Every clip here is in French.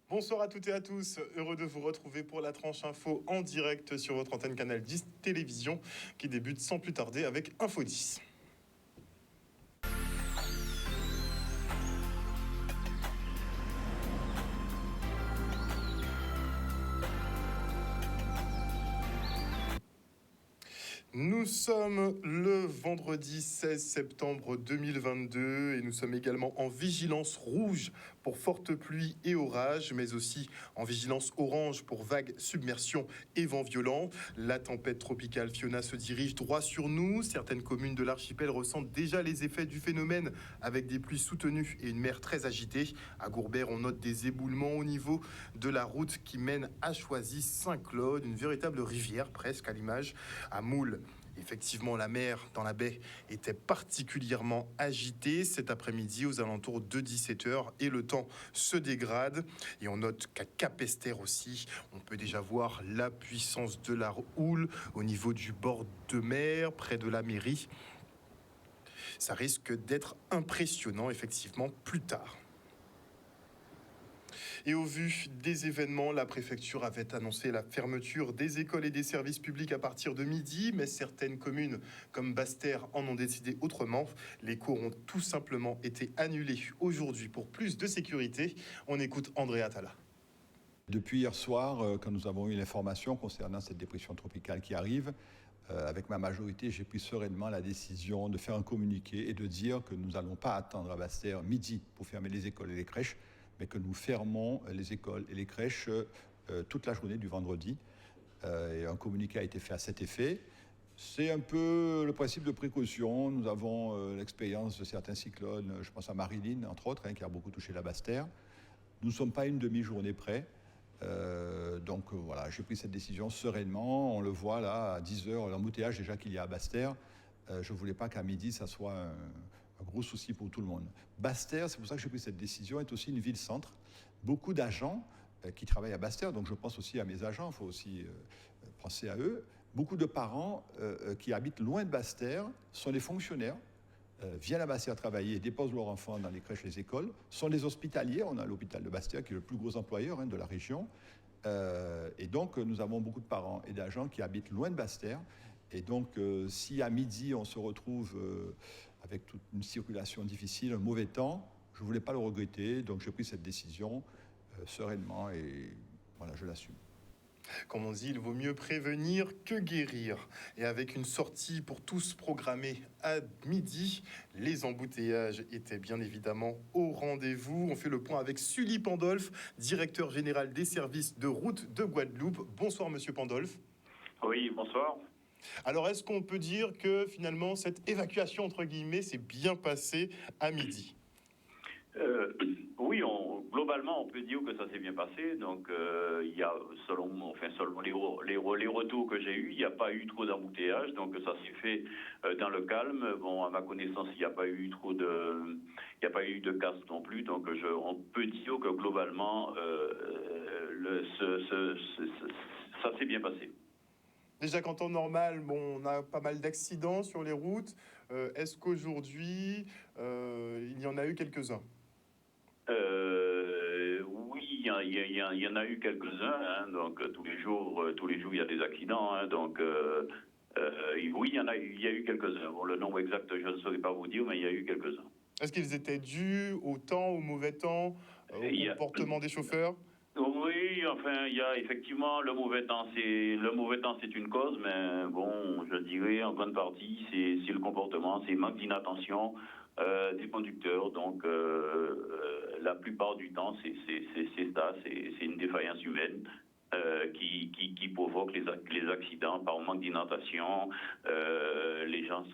Bonsoir à toutes et à tous, heureux de vous retrouver pour la tranche info en direct sur votre antenne Canal 10 Télévision qui débute sans plus tarder avec Info 10. Nous sommes le vendredi 16 septembre 2022 et nous sommes également en vigilance rouge pour fortes pluies et orages, mais aussi en vigilance orange pour vagues, submersions et vents violents. La tempête tropicale Fiona se dirige droit sur nous. Certaines communes de l'archipel ressentent déjà les effets du phénomène avec des pluies soutenues et une mer très agitée. À Gourbert, on note des éboulements au niveau de la route qui mène à Choisy-Saint-Claude, une véritable rivière presque à l'image. À Moule, effectivement, la mer dans la baie était particulièrement agitée cet après-midi aux alentours de 17h et le temps se dégrade. Et on note qu'à Capesterre aussi, on peut déjà voir la puissance de la houle au niveau du bord de mer, près de la mairie. Ça risque d'être impressionnant, effectivement, plus tard. Et au vu des événements, la préfecture avait annoncé la fermeture des écoles et des services publics à partir de midi, mais certaines communes comme Basse-Terre en ont décidé autrement. Les cours ont tout simplement été annulés aujourd'hui pour plus de sécurité. On écoute André Atala. Depuis hier soir, quand nous avons eu l'information concernant cette dépression tropicale qui arrive, avec ma majorité, j'ai pris sereinement la décision de faire un communiqué et de dire que nous n'allons pas attendre à Basse-Terre midi pour fermer les écoles et les crèches, mais que nous fermons les écoles et les crèches toute la journée du vendredi. Et un communiqué a été fait à cet effet. C'est un peu le principe de précaution. Nous avons l'expérience de certains cyclones, je pense à Marilyn, entre autres, qui a beaucoup touché la Basse-Terre. Nous ne sommes pas une demi-journée près. Donc voilà, j'ai pris cette décision sereinement. On le voit là, à 10h, l'embouteillage déjà qu'il y a à Basse-Terre. Je ne voulais pas qu'à midi, ça soit un gros souci pour tout le monde. Basse-Terre, c'est pour ça que j'ai pris cette décision, est aussi une ville-centre. Beaucoup d'agents qui travaillent à Basse-Terre, donc je pense aussi à mes agents, il faut aussi penser à eux. Beaucoup de parents qui habitent loin de Basse-Terre sont des fonctionnaires, viennent à Basse-Terre travailler, déposent leurs enfants dans les crèches, les écoles, sont des hospitaliers. On a l'hôpital de Basse-Terre qui est le plus gros employeur de la région. Et donc, nous avons beaucoup de parents et d'agents qui habitent loin de Basse-Terre. Et donc, si à midi, on se retrouve avec toute une circulation difficile, un mauvais temps, je ne voulais pas le regretter. Donc, j'ai pris cette décision sereinement et voilà, je l'assume. Comme on dit, il vaut mieux prévenir que guérir. Et avec une sortie pour tous programmée à midi, les embouteillages étaient bien évidemment au rendez-vous. On fait le point avec Sully Pandolf, directeur général des services de route de Guadeloupe. Bonsoir Monsieur Pandolf. Oui, bonsoir. Alors, est-ce qu'on peut dire que finalement cette évacuation, entre guillemets, s'est bien passée à midi ? Oui, globalement, on peut dire que ça s'est bien passé. Donc, il y a, selon les retours que j'ai eus, il n'y a pas eu trop d'embouteillage. Donc, ça s'est fait dans le calme. Bon, à ma connaissance, il n'y a pas eu de casse non plus. Donc, on peut dire que globalement, ça s'est bien passé. Déjà qu'en temps normal, on a pas mal d'accidents sur les routes. Est-ce qu'aujourd'hui, il y en a eu quelques-uns ? Oui, il y en a eu quelques-uns. Donc tous les jours, il y a des accidents. Donc oui, il y a eu quelques-uns. Bon, le nombre exact, je ne saurais pas vous dire, mais il y a eu quelques-uns. Est-ce qu'ils étaient dus au temps, au mauvais temps, au comportement des chauffeurs ? Oui, enfin, il y a effectivement le mauvais temps, c'est une cause, mais bon, je dirais en grande partie, c'est le comportement, c'est le manque d'inattention des conducteurs. Donc, la plupart du temps, c'est une défaillance humaine qui provoque les accidents par manque d'inattention. Les gens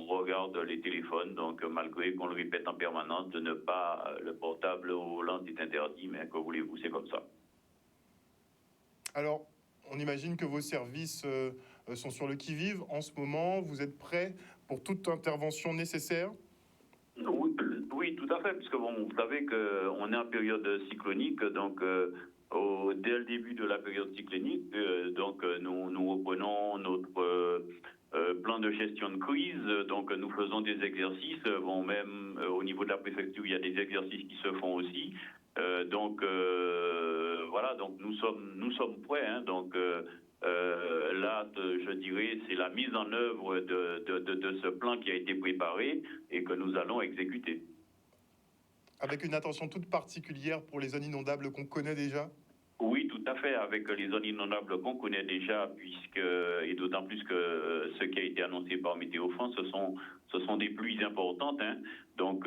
regardent les téléphones, donc malgré qu'on le répète en permanence de ne pas le portable au volant est interdit, mais que voulez-vous, c'est comme ça. Alors, on imagine que vos services sont sur le qui-vive en ce moment. Vous êtes prêts pour toute intervention nécessaire ? Oui, tout à fait, puisque bon, vous savez qu'on est en période cyclonique, donc dès le début de la période cyclonique, nous reprenons notre plan de gestion de crise. Donc nous faisons des exercices. Même au niveau de la préfecture, il y a des exercices qui se font aussi. Voilà, donc nous sommes prêts. Hein, donc là, je dirais, c'est la mise en œuvre de ce plan qui a été préparé et que nous allons exécuter. Avec une attention toute particulière pour les zones inondables qu'on connaît déjà? Oui, tout à fait, avec les zones inondables qu'on connaît déjà, et d'autant plus que ce qui a été annoncé par Météo France, ce sont des pluies importantes. Hein, donc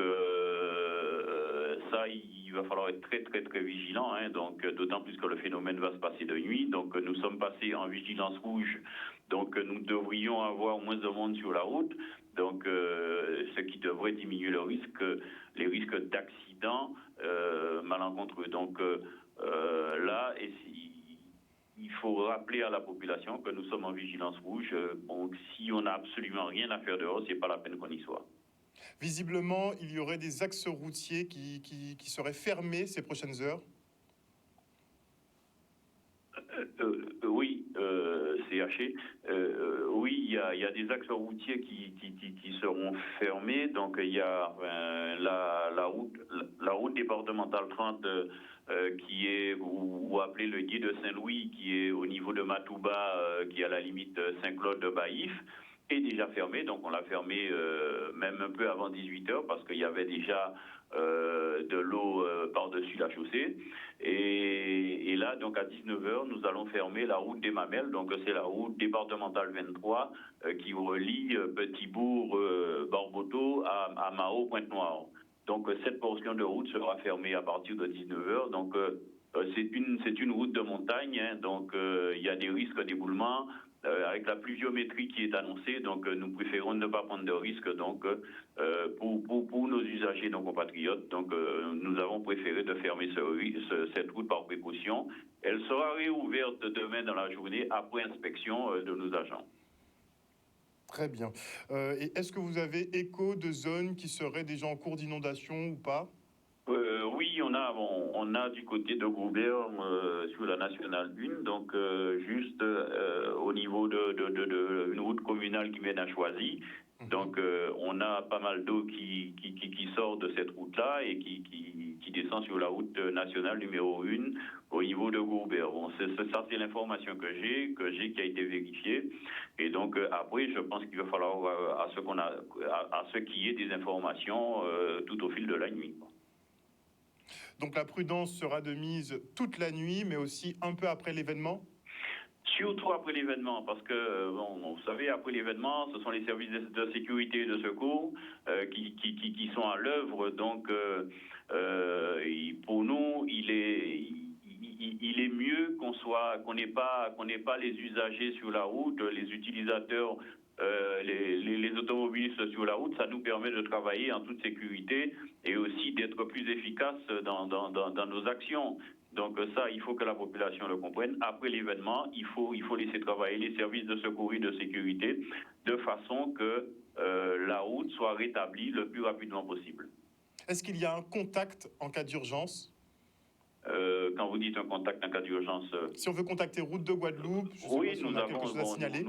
ça, il va falloir être très, très, très vigilant. Hein, donc d'autant plus que le phénomène va se passer de nuit. Donc nous sommes passés en vigilance rouge. Donc nous devrions avoir moins de monde sur la route. Donc ce qui devrait diminuer les risques d'accidents malencontreux. Donc là, il faut rappeler à la population que nous sommes en vigilance rouge. Donc, si on n'a absolument rien à faire dehors, c'est pas la peine qu'on y soit. Visiblement, il y aurait des axes routiers qui seraient fermés ces prochaines heures. Oui, c'est haché. Oui, il y a des axes routiers qui seront fermés. Donc, il y a la route départementale 30 qui est, ou appelée le gué de Saint-Louis, qui est au niveau de Matouba, qui est à la limite Saint-Claude de Baïf, est déjà fermée. Donc, on l'a fermée même un peu avant 18h parce qu'il y avait déjà de l'eau par-dessus la chaussée. Et là, donc à 19h, nous allons fermer la route des Mamelles. Donc c'est la route départementale 23 qui relie Petit-Bourg, Barboteau à Mao, Pointe-Noire. Donc cette portion de route sera fermée à partir de 19h. Donc c'est une route de montagne, hein, donc il y a des risques d'éboulement. Avec la pluviométrie qui est annoncée, donc nous préférons ne pas prendre de risques donc pour nos usagers, nos compatriotes. Donc nous avons préféré de fermer cette route par précaution. Elle sera réouverte demain dans la journée après inspection de nos agents. Très bien. Et est-ce que vous avez écho de zones qui seraient déjà en cours d'inondation ou pas? Oui, on a du côté de Goubert sur la nationale 1, donc juste au niveau de une route communale qui mène à Choisy. Donc on a pas mal d'eau qui sort de cette route-là et qui descend sur la route nationale numéro 1 au niveau de Goubert. Bon, ça c'est l'information que j'ai qui a été vérifiée. Et donc après, je pense qu'il va falloir à ce qu'il y ait des informations tout au fil de la nuit. Donc la prudence sera de mise toute la nuit, mais aussi un peu après l'événement? Surtout après l'événement, parce que, bon, vous savez, après l'événement, ce sont les services de sécurité et de secours qui sont à l'œuvre. Donc, pour nous, il est mieux qu'on n'ait pas les usagers sur la route, les utilisateurs, les automobilistes sur la route. Ça nous permet de travailler en toute sécurité et aussi d'être plus efficaces dans nos actions. Donc ça, il faut que la population le comprenne. Après l'événement, il faut laisser travailler les services de secours et de sécurité de façon que la route soit rétablie le plus rapidement possible. Est-ce qu'il y a un contact en cas d'urgence? Quand vous dites un contact en cas d'urgence... Si on veut contacter Route de Guadeloupe, je sais pas si on a quelque chose à signaler.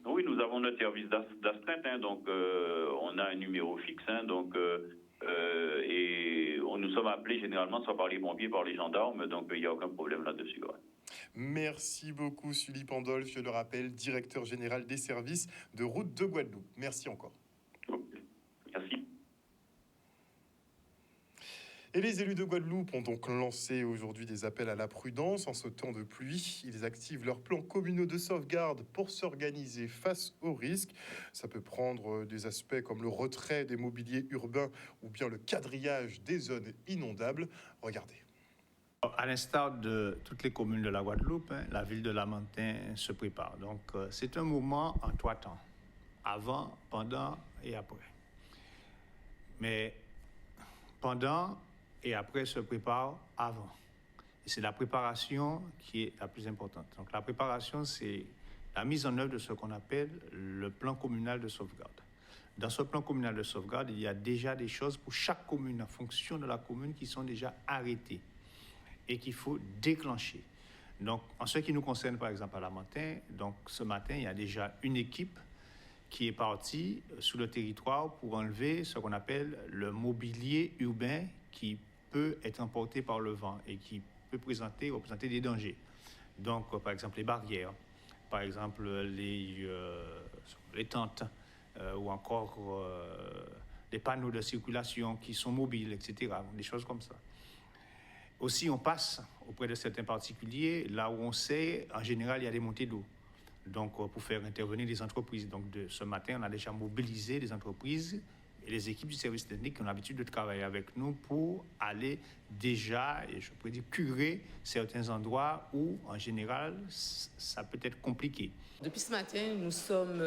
Oui, nous avons notre service d'astreinte, hein, donc on a un numéro fixe, hein, donc... et nous sommes appelés généralement soit par les pompiers, par les gendarmes, donc il n'y a aucun problème là-dessus. Ouais. Merci beaucoup, Sully Pandolf, je le rappelle, directeur général des services de Route de Guadeloupe. Merci encore. Merci. Et les élus de Guadeloupe ont donc lancé aujourd'hui des appels à la prudence en ce temps de pluie. Ils activent leurs plans communaux de sauvegarde pour s'organiser face aux risques. Ça peut prendre des aspects comme le retrait des mobiliers urbains ou bien le quadrillage des zones inondables. Regardez. À l'instar de toutes les communes de la Guadeloupe, la ville de Lamentin se prépare. Donc c'est un moment en 3 temps, avant, pendant et après. Mais pendant et après se prépare avant. Et c'est la préparation qui est la plus importante. Donc la préparation, c'est la mise en œuvre de ce qu'on appelle le plan communal de sauvegarde. Dans ce plan communal de sauvegarde, il y a déjà des choses pour chaque commune, en fonction de la commune, qui sont déjà arrêtées et qu'il faut déclencher. Donc, en ce qui nous concerne, par exemple, à Lamentin, donc ce matin, il y a déjà une équipe qui est partie sur le territoire pour enlever ce qu'on appelle le mobilier urbain qui peut être emporté par le vent et qui peut représenter des dangers. Donc, par exemple, les barrières, par exemple, les tentes, ou encore les panneaux de circulation qui sont mobiles, etc., des choses comme ça. Aussi, on passe auprès de certains particuliers, là où on sait, en général, il y a des montées d'eau. Donc, pour faire intervenir les entreprises. Donc, ce matin, on a déjà mobilisé les entreprises et les équipes du service technique qui ont l'habitude de travailler avec nous pour aller déjà, et je pourrais dire, curer certains endroits où, en général, ça peut être compliqué. Depuis ce matin, nous sommes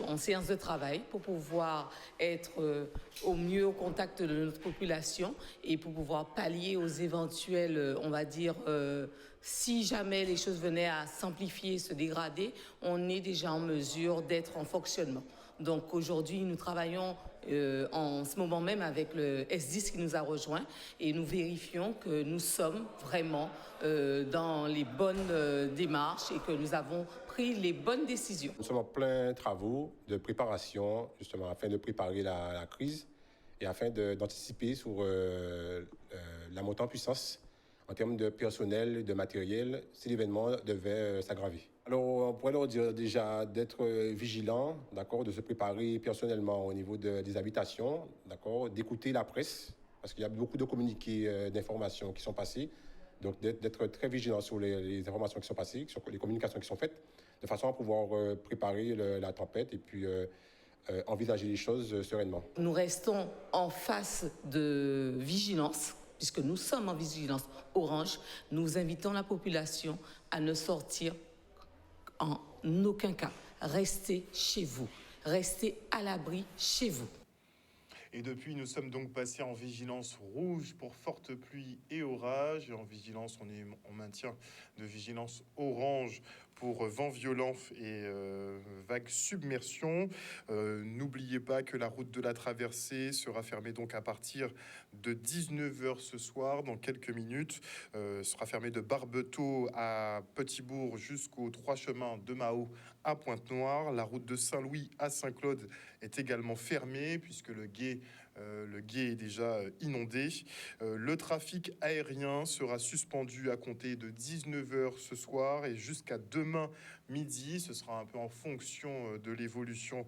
en séance de travail pour pouvoir être au mieux au contact de notre population et pour pouvoir pallier aux éventuels, on va dire, si jamais les choses venaient à s'amplifier, se dégrader, on est déjà en mesure d'être en fonctionnement. Donc aujourd'hui, nous travaillons en ce moment même avec le S10 qui nous a rejoints et nous vérifions que nous sommes vraiment dans les bonnes démarches et que nous avons pris les bonnes décisions. Nous sommes en plein travaux de préparation, justement, afin de préparer la crise et afin d'anticiper sur la montée en puissance en termes de personnel, de matériel, si l'événement devait s'aggraver. Alors, on pourrait leur dire déjà d'être vigilants, d'accord, de se préparer personnellement au niveau des habitations, d'accord, d'écouter la presse, parce qu'il y a beaucoup de communiqués d'informations qui sont passés, donc d'être très vigilants sur les informations qui sont passées, sur les communications qui sont faites, de façon à pouvoir préparer la tempête et puis envisager les choses sereinement. Nous restons en phase de vigilance, puisque nous sommes en vigilance orange. Nous invitons la population à ne sortir en aucun cas. Restez chez vous. Restez à l'abri chez vous. Et depuis, nous sommes donc passés en vigilance rouge pour fortes pluies et orages. Et en vigilance, on maintient de vigilance orange pour vents violents et vagues submersion. N'oubliez pas que la route de la traversée sera fermée donc à partir de 19h ce soir, dans quelques minutes. Sera fermée de Barbeteau à Petitbourg jusqu'aux 3 chemins de Mahot à Pointe-Noire. La route de Saint-Louis à Saint-Claude est également fermée puisque le gué est déjà inondé. Le trafic aérien sera suspendu à compter de 19h ce soir et jusqu'à demain midi. Ce sera un peu en fonction de l'évolution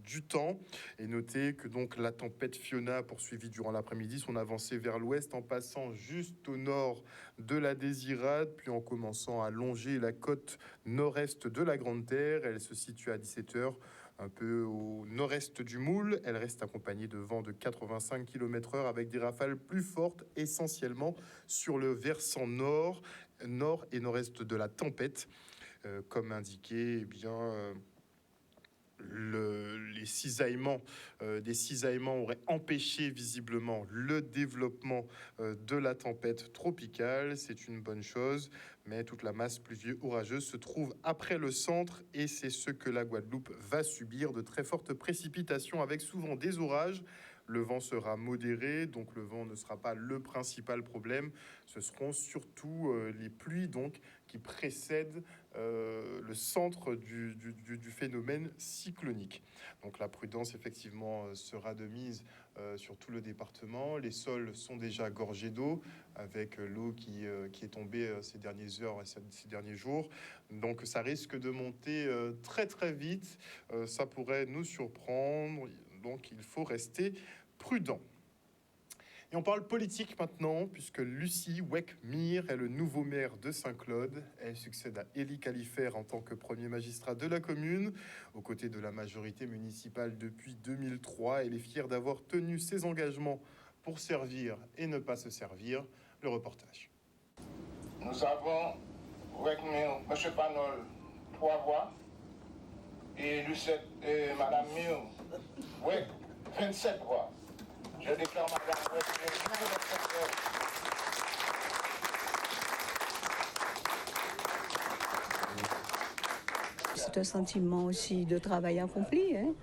du temps. Et notez que donc la tempête Fiona a poursuivi durant l'après-midi son avancée vers l'ouest en passant juste au nord de la Désirade, puis en commençant à longer la côte nord-est de la Grande Terre. Elle se situe à 17h. Un peu au nord-est du Moule. Elle reste accompagnée de vents de 85 km/h avec des rafales plus fortes, essentiellement sur le versant nord et nord-est de la tempête. Comme indiqué, eh bien, des cisaillements auraient empêché visiblement le développement de la tempête tropicale. C'est une bonne chose, mais toute la masse pluvieuse orageuse se trouve après le centre et c'est ce que la Guadeloupe va subir, de très fortes précipitations avec souvent des orages. Le vent sera modéré, donc le vent ne sera pas le principal problème. Ce seront surtout les pluies donc qui précèdent le centre du phénomène cyclonique. Donc la prudence effectivement sera de mise sur tout le département. Les sols sont déjà gorgés d'eau avec l'eau qui est tombée ces dernières heures et ces derniers jours. Donc ça risque de monter très très vite. Ça pourrait nous surprendre. Donc il faut rester prudent. Et on parle politique maintenant, puisque Lucie Weck-Mir est le nouveau maire de Saint-Claude. Elle succède à Élie Califère en tant que premier magistrat de la commune, aux côtés de la majorité municipale depuis 2003. Elle est fière d'avoir tenu ses engagements pour servir et ne pas se servir. Le reportage. Nous avons Weck-Mir, M. Panol, 3 voix, et Lucette et Mme Mir, Weck, 27 voix. Je déclare Mme Weck-Mir nouveau secrétaire. C'est un sentiment aussi de travail accompli, hein,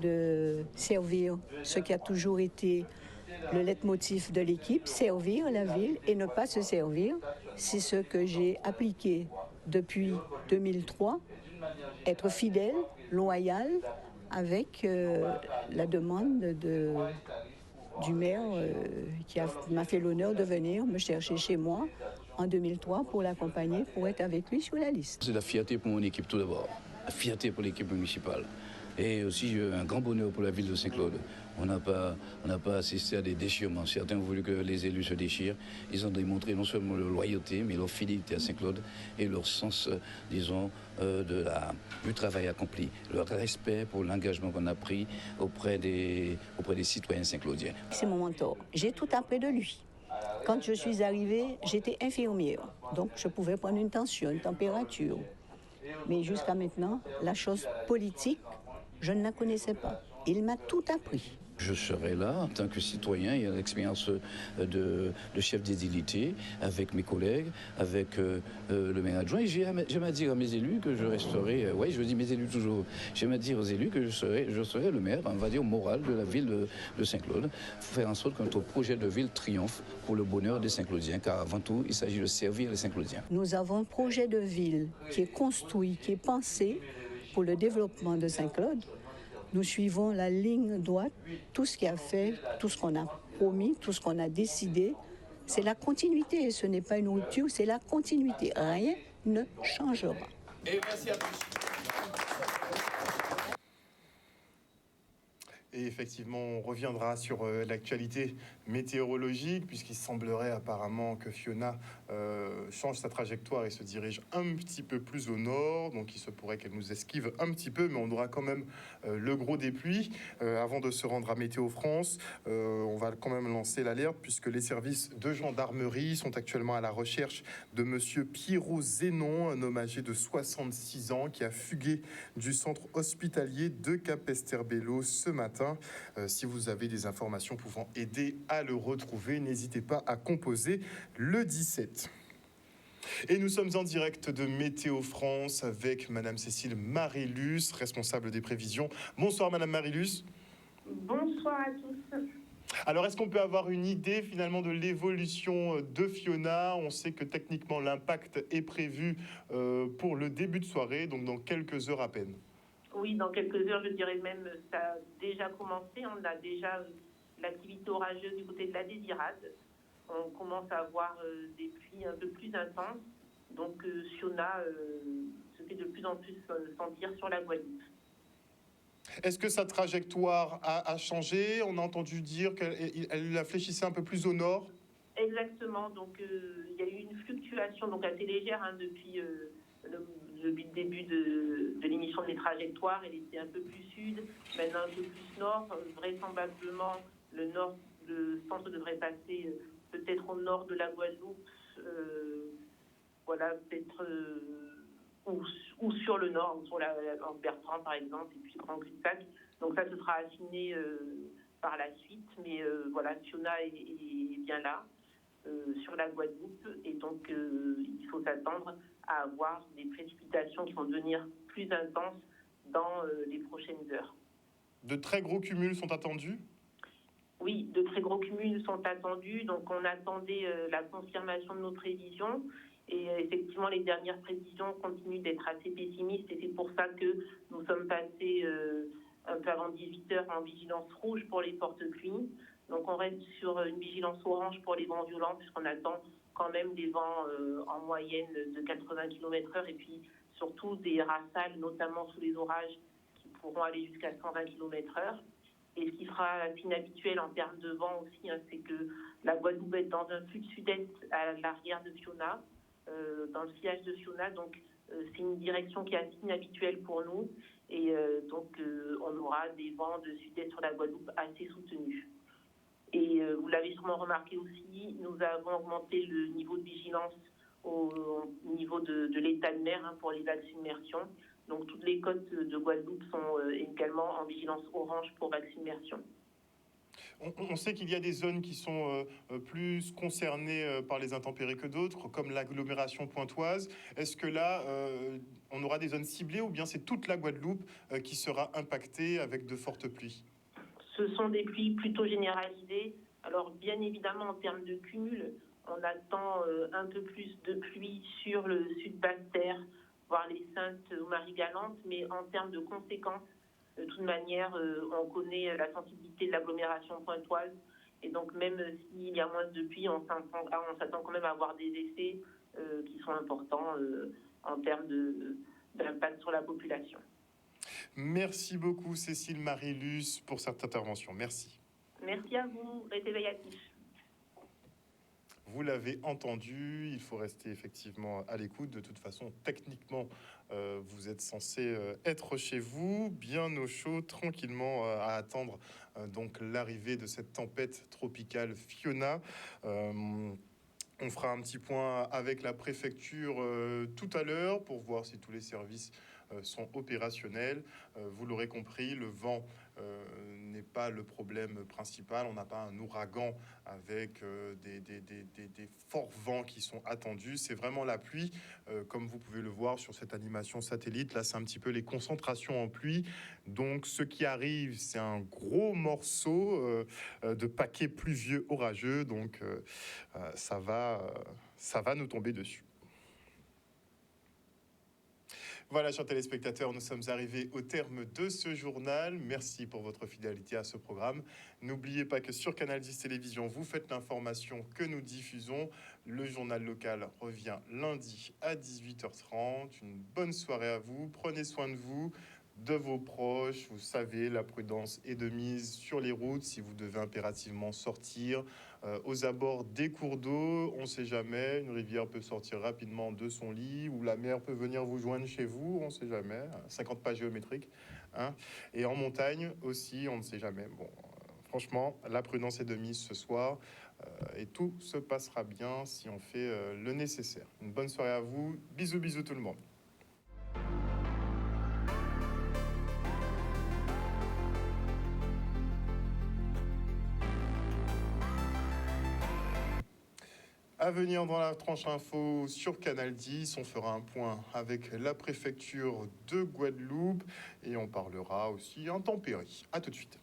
de servir ce qui a toujours été le leitmotiv de l'équipe, servir la ville et ne pas se servir. C'est ce que j'ai appliqué depuis 2003, être fidèle, loyal, avec la demande du maire qui m'a fait l'honneur de venir me chercher chez moi en 2003 pour l'accompagner, pour être avec lui sur la liste. C'est la fierté pour mon équipe tout d'abord, la fierté pour l'équipe municipale. Et aussi un grand bonheur pour la ville de Saint-Claude. On n'a pas assisté à des déchirements. Certains ont voulu que les élus se déchirent. Ils ont démontré non seulement leur loyauté, mais leur fidélité à Saint-Claude et leur sens, disons, du travail accompli. Leur respect pour l'engagement qu'on a pris auprès des citoyens saint-claudiens. C'est mon mentor. J'ai tout appris de lui. Quand je suis arrivée, j'étais infirmière. Donc je pouvais prendre une tension, une température. Mais jusqu'à maintenant, la chose politique, je ne la connaissais pas. Il m'a tout appris. Je serai là en tant que citoyen et à l'expérience de chef d'édilité, avec mes collègues, avec le maire adjoint. Et j'aime à dire à mes élus que je resterai, je dis mes élus toujours, j'aime à dire aux élus que je serai le maire, on va dire, moral de la ville de Saint-Claude, faire en sorte que notre projet de ville triomphe pour le bonheur des Saint-Claudiens, car avant tout, il s'agit de servir les Saint-Claudiens. Nous avons un projet de ville qui est construit, qui est pensé pour le développement de Saint-Claude. Nous suivons la ligne droite, tout ce qui a fait, tout ce qu'on a promis, tout ce qu'on a décidé. C'est la continuité, ce n'est pas une rupture, c'est la continuité. Rien ne changera. Et merci à tous. Et effectivement, on reviendra sur l'actualité météorologique, puisqu'il semblerait apparemment que Fiona change sa trajectoire et se dirige un petit peu plus au nord. Donc il se pourrait qu'elle nous esquive un petit peu, mais on aura quand même le gros des pluies. Avant de se rendre à Météo France, on va quand même lancer l'alerte, puisque les services de gendarmerie sont actuellement à la recherche de monsieur Pierrot Zénon, un homme âgé de 66 ans qui a fugué du centre hospitalier de Capesterre-Belle-Eau ce matin. Si vous avez des informations pouvant aider à le retrouver, n'hésitez pas à composer le 17. Et nous sommes en direct de Météo France avec Madame Cécile Marilus, responsable des prévisions. Bonsoir Madame Marilus. Bonsoir à tous. Alors, est-ce qu'on peut avoir une idée finalement de l'évolution de Fiona? On sait que techniquement l'impact est prévu pour le début de soirée, donc dans quelques heures à peine. Oui, dans quelques heures, je dirais même, ça a déjà commencé. On a déjà l'activité orageuse du côté de la Désirade. On commence à avoir des pluies un peu plus intenses. Donc, Fiona se fait de plus en plus sentir sur la Guadeloupe. Est-ce que sa trajectoire a changé? On a entendu dire qu'elle la fléchissait un peu plus au nord. Exactement. Donc, il y a eu une fluctuation donc assez légère depuis le début de l'émission des trajectoires. Elle était un peu plus sud, maintenant un peu plus nord. Vraisemblablement, le centre devrait passer peut-être au nord de la Guadeloupe, peut-être ou sur le nord, sur en Bertrand par exemple, et puis Grand Cul-de-Sac. Donc ça, ce sera affiné par la suite. Mais Fiona est bien là. Sur la Guadeloupe, et donc il faut s'attendre à avoir des précipitations qui vont devenir plus intenses dans les prochaines heures. De très gros cumuls sont attendus? Oui, de très gros cumuls sont attendus, donc on attendait la confirmation de nos prévisions, et effectivement les dernières prévisions continuent d'être assez pessimistes, et c'est pour ça que nous sommes passés un peu avant 18h en vigilance rouge pour les porte-pluies. Donc on reste sur une vigilance orange pour les vents violents, puisqu'on attend quand même des vents en moyenne de 80 km/h, et puis surtout des rafales, notamment sous les orages, qui pourront aller jusqu'à 120 km/h. Et ce qui sera inhabituel en termes de vent aussi, c'est que la Guadeloupe est dans un flux de sud-est à l'arrière de Fiona, dans le sillage de Fiona. Donc c'est une direction qui est assez inhabituelle pour nous, et donc on aura des vents de sud-est sur la Guadeloupe assez soutenus. Et vous l'avez sûrement remarqué aussi, nous avons augmenté le niveau de vigilance au niveau de l'état de mer pour les vagues submersion. Donc toutes les côtes de Guadeloupe sont également en vigilance orange pour vagues submersion. On sait qu'il y a des zones qui sont plus concernées par les intempéries que d'autres, comme l'agglomération pointoise. Est-ce que là, on aura des zones ciblées, ou bien c'est toute la Guadeloupe qui sera impactée avec de fortes pluies? Ce sont des pluies plutôt généralisées. Alors, bien évidemment, en termes de cumul, on attend un peu plus de pluie sur le sud-Basse-Terre, voire les Saintes ou Marie-Galante, mais en termes de conséquences, de toute manière, on connaît la sensibilité de l'agglomération pointoise, Et donc, même s'il y a moins de pluie, on s'attend quand même à avoir des effets qui sont importants en termes d'impact sur la population. Merci beaucoup, Cécile Marie-Luce, pour cette intervention. Merci. Merci à vous. Restez veillattifs. Vous l'avez entendu, il faut rester effectivement à l'écoute. De toute façon, techniquement, vous êtes censé être chez vous, bien au chaud, tranquillement, à attendre donc l'arrivée de cette tempête tropicale Fiona. On fera un petit point avec la préfecture tout à l'heure pour voir si tous les services sont opérationnels. Vous l'aurez compris, le vent n'est pas le problème principal. On n'a pas un ouragan avec des forts vents qui sont attendus. C'est vraiment la pluie, comme vous pouvez le voir sur cette animation satellite. Là, c'est un petit peu les concentrations en pluie. Donc, ce qui arrive, c'est un gros morceau de paquet pluvieux orageux. Donc, ça va nous tomber dessus. Voilà, chers téléspectateurs, nous sommes arrivés au terme de ce journal. Merci pour votre fidélité à ce programme. N'oubliez pas que sur Canal 10 Télévision, vous faites l'information que nous diffusons. Le journal local revient lundi à 18h30. Une bonne soirée à vous. Prenez soin de vous, de vos proches. Vous savez, la prudence est de mise sur les routes si vous devez impérativement sortir. Aux abords des cours d'eau, on ne sait jamais, une rivière peut sortir rapidement de son lit ou la mer peut venir vous joindre chez vous, on ne sait jamais, 50 pas géométriques. Hein. Et en montagne aussi, on ne sait jamais. Bon, franchement, la prudence est de mise ce soir et tout se passera bien si on fait le nécessaire. Une bonne soirée à vous, bisous bisous tout le monde. À venir dans la tranche info sur Canal 10, on fera un point avec la préfecture de Guadeloupe et on parlera aussi intempéries. À tout de suite.